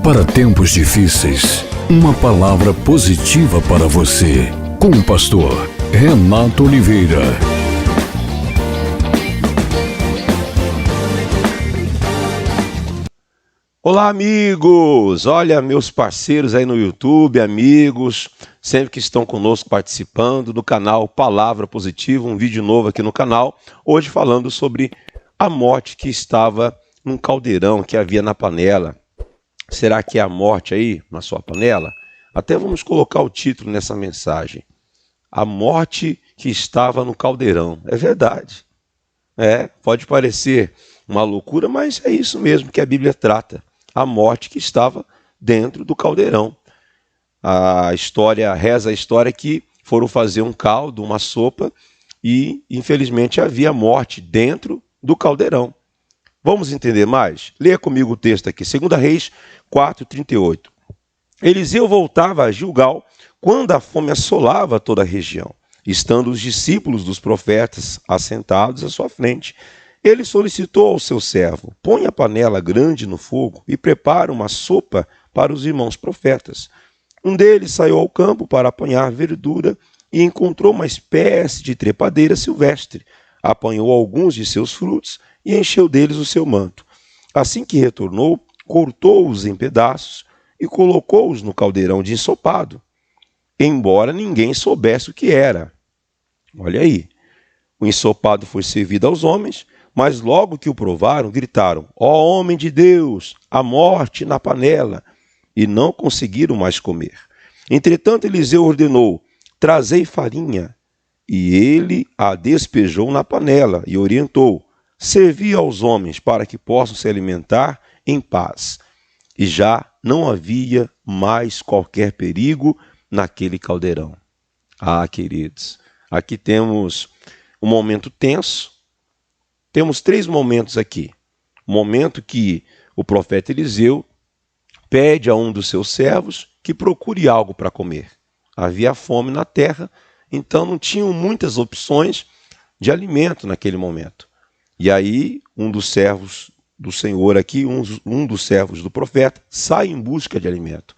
Para tempos difíceis, uma palavra positiva para você. Com o pastor Renato Oliveira. Olá, amigos! Olha, meus parceiros aí no YouTube, amigos, sempre que estão conosco participando do canal Palavra Positiva, um vídeo novo aqui no canal, hoje falando sobre a morte que estava num caldeirão que havia na panela. Será que é a morte aí na sua panela? Até vamos colocar o título nessa mensagem. A morte que estava no caldeirão. É verdade. Pode parecer uma loucura, mas é isso mesmo que a Bíblia trata. A morte que estava dentro do caldeirão. Reza a história que foram fazer um caldo, uma sopa, e infelizmente havia morte dentro do caldeirão. Vamos entender mais? Leia comigo o texto aqui, 2 Reis 4:38. Eliseu voltava a Gilgal quando a fome assolava toda a região. Estando os discípulos dos profetas assentados à sua frente, ele solicitou ao seu servo: põe a panela grande no fogo e prepara uma sopa para os irmãos profetas. Um deles saiu ao campo para apanhar verdura e encontrou uma espécie de trepadeira silvestre. Apanhou alguns de seus frutos e encheu deles o seu manto. Assim que retornou, cortou-os em pedaços e colocou-os no caldeirão de ensopado, embora ninguém soubesse o que era. Olha aí, o ensopado foi servido aos homens, mas logo que o provaram, gritaram: ó homem de Deus, a morte na panela! E não conseguiram mais comer. Entretanto, Eliseu ordenou: trazei farinha. E ele a despejou na panela e orientou: servi aos homens para que possam se alimentar em paz. E já não havia mais qualquer perigo naquele caldeirão. Queridos, aqui temos um momento tenso. Temos 3 momentos aqui. O momento que o profeta Eliseu pede a um dos seus servos que procure algo para comer. Havia fome na terra, então não tinham muitas opções de alimento naquele momento. E aí, um dos servos do Senhor aqui, um dos servos do profeta, sai em busca de alimento.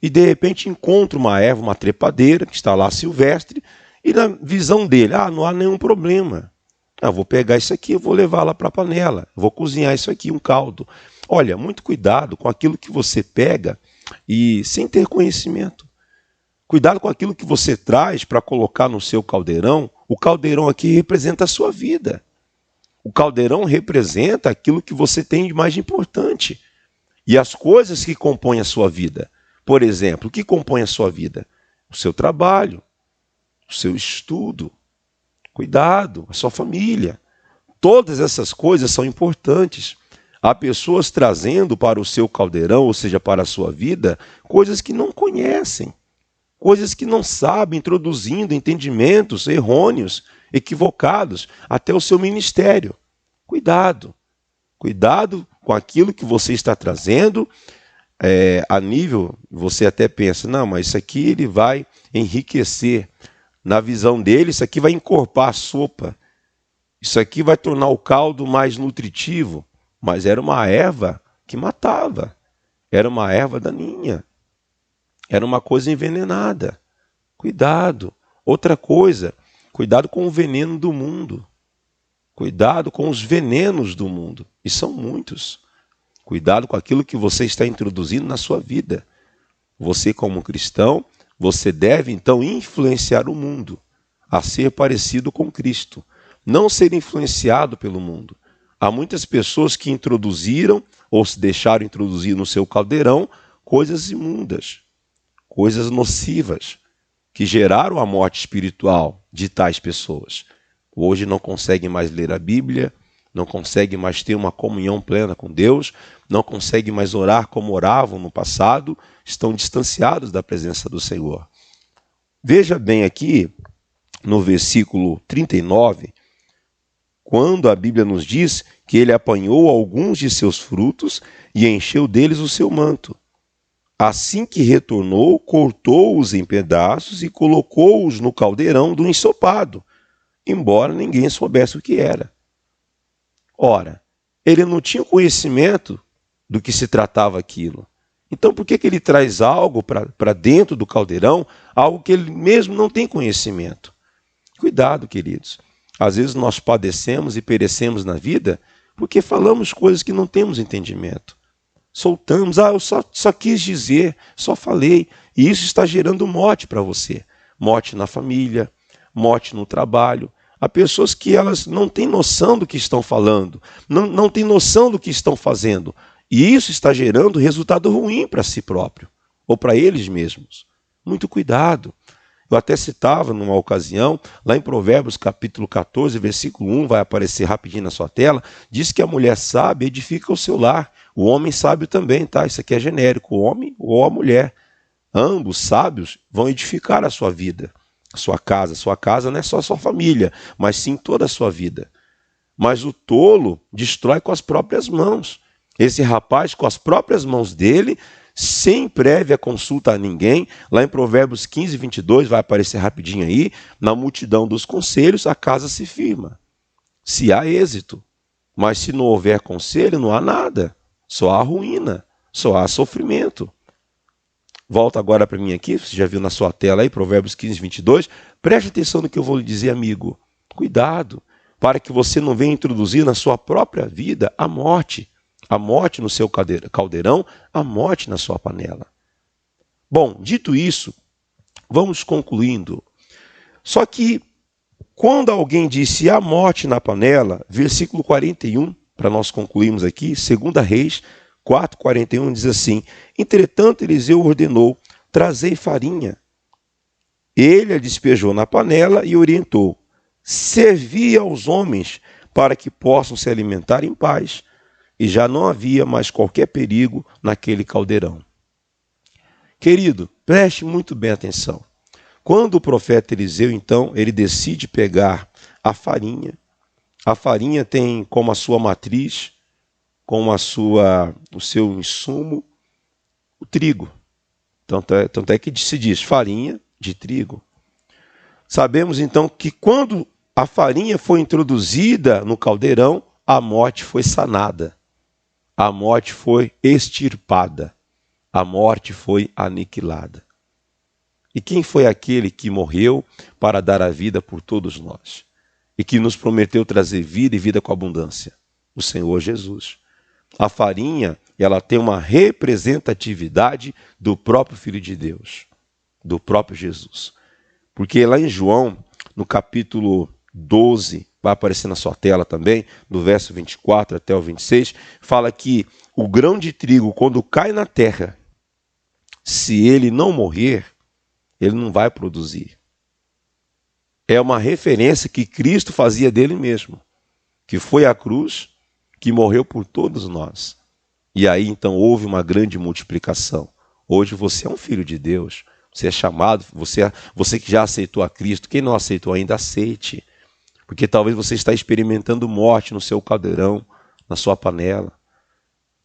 E de repente encontra uma erva, uma trepadeira, que está lá silvestre, e na visão dele, não há nenhum problema. Vou pegar isso aqui, eu vou levar lá para a panela, vou cozinhar isso aqui, um caldo. Olha, muito cuidado com aquilo que você pega e sem ter conhecimento. Cuidado com aquilo que você traz para colocar no seu caldeirão. O caldeirão aqui representa a sua vida. O caldeirão representa aquilo que você tem de mais importante. E as coisas que compõem a sua vida. Por exemplo, o que compõe a sua vida? O seu trabalho, o seu estudo. Cuidado, a sua família. Todas essas coisas são importantes. Há pessoas trazendo para o seu caldeirão, ou seja, para a sua vida, coisas que não conhecem. Coisas que não sabem, introduzindo entendimentos errôneos, equivocados, até o seu ministério. Cuidado. Cuidado com aquilo que você está trazendo. A nível, você até pensa, não, mas isso aqui ele vai enriquecer. Na visão dele, isso aqui vai encorpar a sopa. Isso aqui vai tornar o caldo mais nutritivo. Mas era uma erva que matava. Era uma erva daninha. Era uma coisa envenenada. Cuidado. Outra coisa, cuidado com o veneno do mundo. Cuidado com os venenos do mundo. E são muitos. Cuidado com aquilo que você está introduzindo na sua vida. Você, como cristão, você deve então influenciar o mundo a ser parecido com Cristo. Não ser influenciado pelo mundo. Há muitas pessoas que introduziram ou se deixaram introduzir no seu caldeirão coisas imundas. Coisas nocivas, que geraram a morte espiritual de tais pessoas. Hoje não conseguem mais ler a Bíblia, não conseguem mais ter uma comunhão plena com Deus, não conseguem mais orar como oravam no passado, estão distanciados da presença do Senhor. Veja bem aqui, no versículo 39, quando a Bíblia nos diz que ele apanhou alguns de seus frutos e encheu deles o seu manto. Assim que retornou, cortou-os em pedaços e colocou-os no caldeirão do ensopado, embora ninguém soubesse o que era. Ora, ele não tinha conhecimento do que se tratava aquilo. Então por que ele traz algo para dentro do caldeirão, algo que ele mesmo não tem conhecimento? Cuidado, queridos. Às vezes nós padecemos e perecemos na vida porque falamos coisas que não temos entendimento. Soltamos, eu só quis dizer, só falei. E isso está gerando morte para você. Morte na família, morte no trabalho. Há pessoas que elas não têm noção do que estão falando, não têm noção do que estão fazendo. E isso está gerando resultado ruim para si próprio, ou para eles mesmos. Muito cuidado. Eu até citava numa ocasião, lá em Provérbios capítulo 14, versículo 1, vai aparecer rapidinho na sua tela, diz que a mulher sábia edifica o seu lar, o homem sábio também, tá? Isso aqui é genérico, o homem ou a mulher. Ambos sábios vão edificar a sua vida, a sua casa. Sua casa não é só a sua família, mas sim toda a sua vida. Mas o tolo destrói com as próprias mãos. Esse rapaz, com as próprias mãos dele, sem prévia consulta a ninguém, lá em Provérbios 15, 22, vai aparecer rapidinho aí, na multidão dos conselhos a casa se firma, se há êxito. Mas se não houver conselho, não há nada, só há ruína, só há sofrimento. Volta agora para mim aqui, você já viu na sua tela aí, Provérbios 15, 22, preste atenção no que eu vou lhe dizer, amigo. Cuidado, para que você não venha introduzir na sua própria vida a morte no seu caldeirão, a morte na sua panela. Bom, dito isso, vamos concluindo. Só que, quando alguém disse a morte na panela, versículo 41, para nós concluirmos aqui, 2 Reis 4:41, diz assim: entretanto, Eliseu ordenou, trazei farinha. Ele a despejou na panela e orientou, servi aos homens para que possam se alimentar em paz. E já não havia mais qualquer perigo naquele caldeirão. Querido, preste muito bem atenção. Quando o profeta Eliseu, então, ele decide pegar a farinha tem como a sua matriz, como o seu insumo, o trigo. Tanto é que se diz farinha de trigo. Sabemos, então, que quando a farinha foi introduzida no caldeirão, a morte foi sanada. A morte foi extirpada, a morte foi aniquilada. E quem foi aquele que morreu para dar a vida por todos nós? E que nos prometeu trazer vida e vida com abundância? O Senhor Jesus. A farinha, ela tem uma representatividade do próprio Filho de Deus, do próprio Jesus. Porque lá em João, no capítulo 12, vai aparecer na sua tela também, do verso 24 até o 26, fala que o grão de trigo, quando cai na terra, se ele não morrer, ele não vai produzir. É uma referência que Cristo fazia dele mesmo, que foi a cruz, que morreu por todos nós. E aí então houve uma grande multiplicação. Hoje você é um filho de Deus, você é chamado, você que já aceitou a Cristo, quem não aceitou ainda, aceite. Porque talvez você está experimentando morte no seu caldeirão, na sua panela.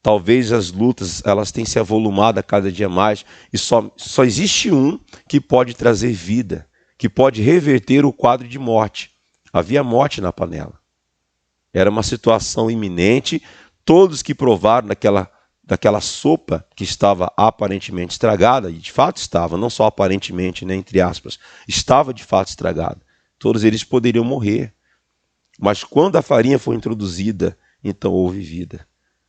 Talvez as lutas elas tenham se avolumado a cada dia mais. E só existe um que pode trazer vida, que pode reverter o quadro de morte. Havia morte na panela. Era uma situação iminente. Todos que provaram daquela sopa que estava aparentemente estragada, e de fato estava, não só aparentemente, né, entre aspas, estava de fato estragada. Todos eles poderiam morrer. Mas quando a farinha foi introduzida, então houve vida.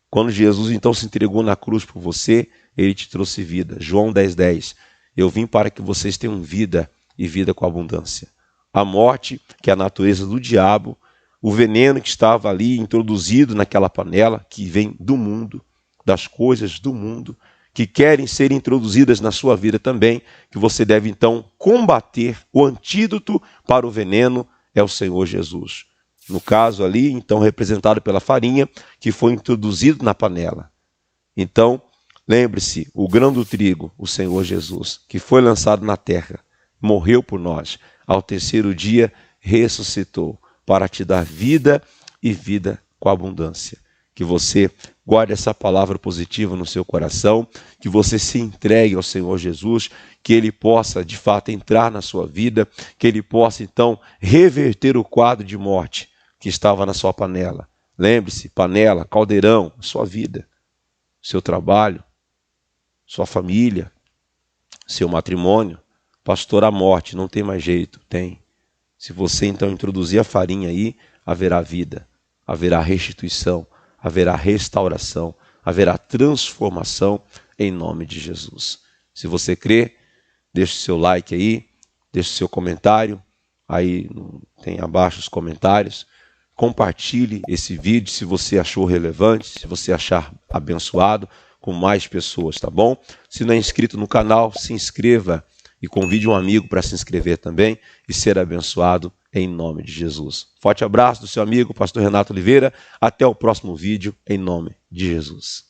Quando Jesus então se entregou na cruz por você, ele te trouxe vida. João 10:10. Eu vim para que vocês tenham vida e vida com abundância. A morte, que é a natureza do diabo, o veneno que estava ali introduzido naquela panela, que vem do mundo, das coisas do mundo, que querem ser introduzidas na sua vida também, que você deve então combater. O antídoto para o veneno é o Senhor Jesus. No caso ali, então representado pela farinha, que foi introduzido na panela. Então, lembre-se, o grão do trigo, o Senhor Jesus, que foi lançado na terra, morreu por nós. Ao terceiro dia, ressuscitou para te dar vida e vida com abundância. Que você guarde essa palavra positiva no seu coração, que você se entregue ao Senhor Jesus, que Ele possa de fato entrar na sua vida, que Ele possa então reverter o quadro de morte que estava na sua panela. Lembre-se, panela, caldeirão, sua vida, seu trabalho, sua família, seu matrimônio. Pastor, a morte, não tem mais jeito. Tem. Se você então introduzir a farinha aí, haverá vida, haverá restituição, haverá restauração, haverá transformação em nome de Jesus. Se você crê, deixe o seu like aí, deixe o seu comentário, aí tem abaixo os comentários. Compartilhe esse vídeo se você achou relevante, se você achar abençoado, com mais pessoas, tá bom? Se não é inscrito no canal, se inscreva e convide um amigo para se inscrever também e ser abençoado em nome de Jesus. Forte abraço do seu amigo, pastor Renato Oliveira. Até o próximo vídeo, em nome de Jesus.